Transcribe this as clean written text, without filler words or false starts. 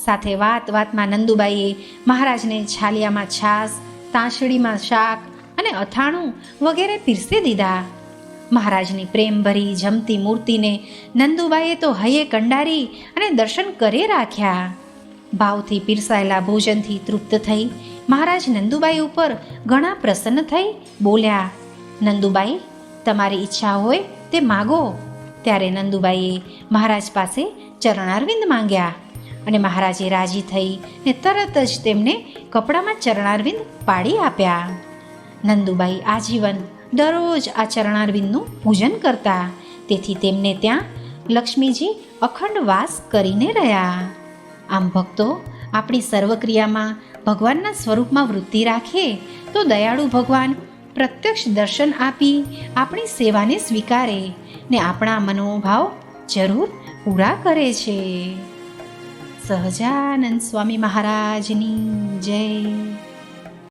સાથે વાત વાતમાં નંદુબાઈએ મહારાજને છાલિયામાં છાશ, તાંસળીમાં શાક અને અથાણું વગેરે પીરસી દીધા. મહારાજની પ્રેમભરી જમતી મૂર્તિને નંદુબાઈએ તો હૈયે કંડારી અને દર્શન કરી રાખ્યા. ભાવથી પીરસાયેલા ભોજનથી તૃપ્ત થઈ મહારાજ નંદુબાઈ ઉપર ઘણા પ્રસન્ન થઈ બોલ્યા, નંદુબાઈ, તમારી ઈચ્છા હોય તે માગો. ત્યારે નંદુબાઈએ મહારાજ પાસે ચરણારવિંદ માંગ્યા અને મહારાજે રાજી થઈ ને તરત જ તેમને કપડામાં ચરણારવિંદ પાડી આપ્યા. નંદુબાઈ આજીવન દરરોજ આ ચરણારવિંદનું પૂજન કરતા, તેથી તેમને ત્યાં લક્ષ્મીજી અખંડ વાસ કરીને રહ્યા. આમ ભક્તો, આપણી સર્વક્રિયામાં ભગવાનના સ્વરૂપમાં વૃત્તિ રાખીએ તો દયાળુ ભગવાન પ્રત્યક્ષ દર્શન આપી આપણી સેવાને સ્વીકારે ને આપણા મનોભાવ જરૂર પૂરા કરે છે. સહજાનંદ સ્વામી મહારાજની જય.